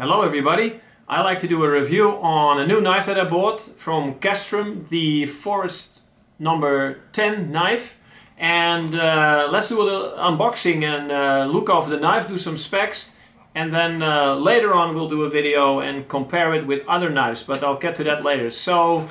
Hello everybody, I like to do a review on a new knife that I bought from Casström, the Forest number 10 knife. And let's do a little unboxing and look over the knife, do some specs, and then later on we'll do a video and compare it with other knives, but I'll get to that later. So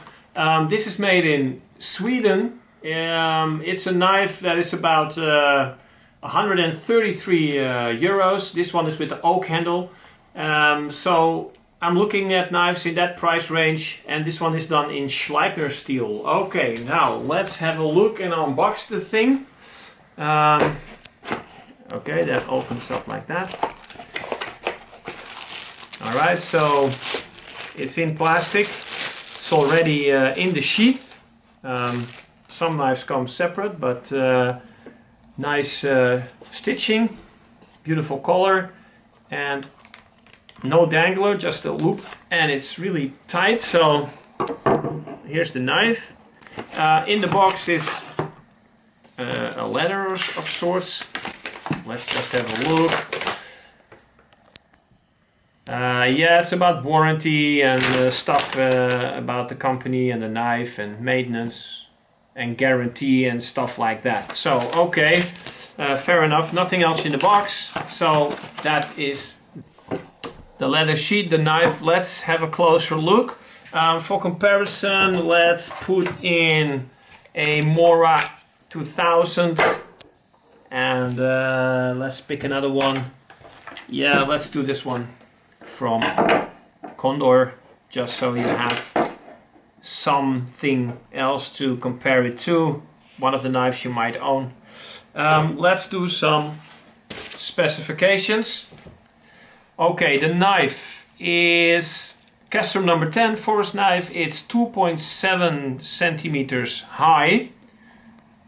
this is made in Sweden. It's a knife that is about 133 euros. This one is with the oak handle. So I'm looking at knives in that price range, and this one is done in Sleipner steel. Okay, now let's have a look and unbox the thing. Okay, that opens up like that. Alright, so it's in plastic. It's already in the sheath. Some knives come separate, but nice stitching, beautiful color, and no dangler, just a loop, and it's really tight. So here's the knife. In the box is a letter of sorts. Let's just have a look. Yeah, it's about warranty and stuff about the company and the knife and maintenance and guarantee and stuff like that. So okay, fair enough, nothing else in the box. So that is the leather sheet, the knife. Let's have a closer look. For comparison, let's put in a Mora 2000 and let's pick another one. Yeah, let's do this one from Condor, just so you have something else to compare it to, one of the knives you might own. Let's do some specifications. Okay, the knife is Casström number 10 forest knife. It's 2.7 centimeters high,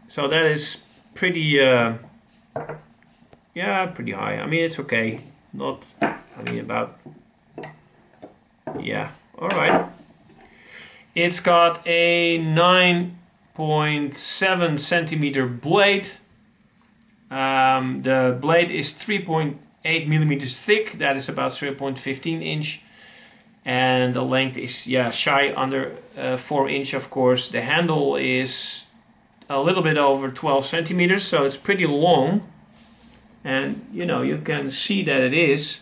so that is pretty yeah, pretty high. I mean, it's okay, not, I mean, about, yeah, all right. It's got a 9.7 centimeter blade. The blade is 3.8 millimeters thick. That is about 0.15 inch. And the length is, yeah, shy under 4 inch, of course. The handle is a little bit over 12 centimeters, so it's pretty long. And, you know, you can see that it is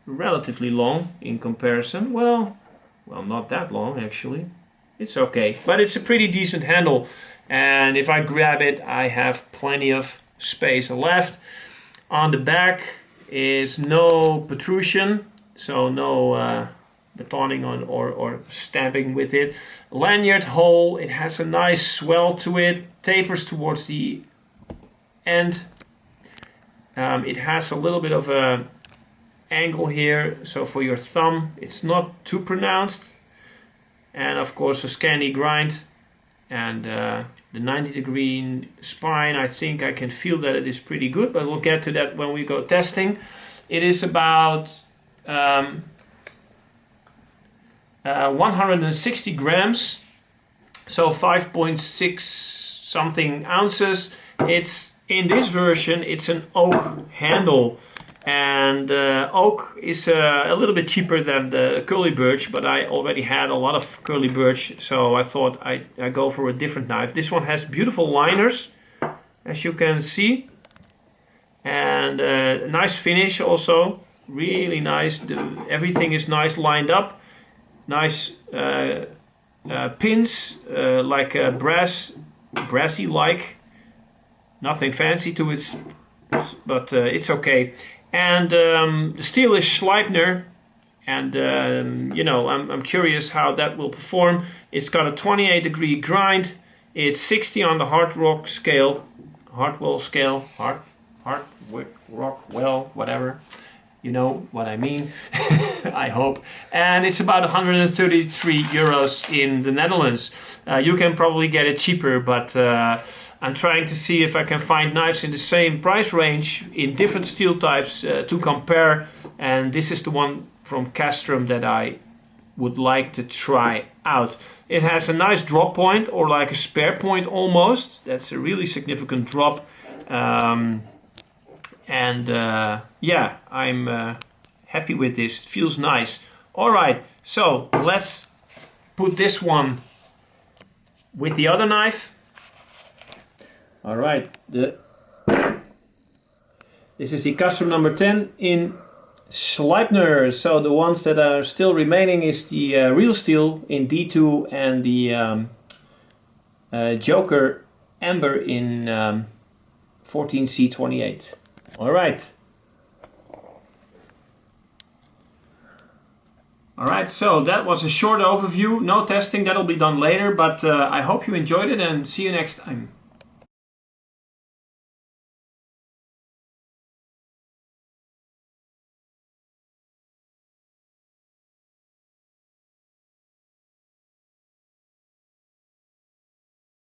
relatively long in comparison. Well, not that long, actually. It's okay, but it's a pretty decent handle, and if I grab it, I have plenty of space left. On the back is no protrusion, so no batoning on or stamping with it. Lanyard hole, it has a nice swell to it, tapers towards the end. It has a little bit of a angle here, so for your thumb it's not too pronounced. And of course a Scandi grind, and the 90-degree spine, I think I can feel that it is pretty good, but we'll get to that when we go testing. It is about 160 grams, so 5.6 something ounces. It's in this version, it's an oak handle. And oak is a little bit cheaper than the curly birch, but I already had a lot of curly birch, so I thought I go for a different knife. This one has beautiful liners, as you can see, and nice finish also, really nice. Everything is nice lined up, nice pins, like brassy like, nothing fancy to it, but it's okay. And the steel is Sleipner, and you know, I'm curious how that will perform. It's got a 28-degree grind. It's 60 on the Hartwell scale, Hartwell, whatever. You know what I mean, I hope. And it's about 133 euros in the Netherlands. You can probably get it cheaper, but I'm trying to see if I can find knives in the same price range in different steel types to compare, and this is the one from Casström that I would like to try out. It has a nice drop point, or like a spare point almost. That's a really significant drop. Yeah, I'm happy with this. It feels nice. All right, so let's put this one with the other knife. All right, this is the Casström number 10 in Sleipner. So the ones that are still remaining is the real steel in D2 and the Joker Ember in 14C28. All right. Alright, so that was a short overview. No testing, that'll be done later, but I hope you enjoyed it and see you next time.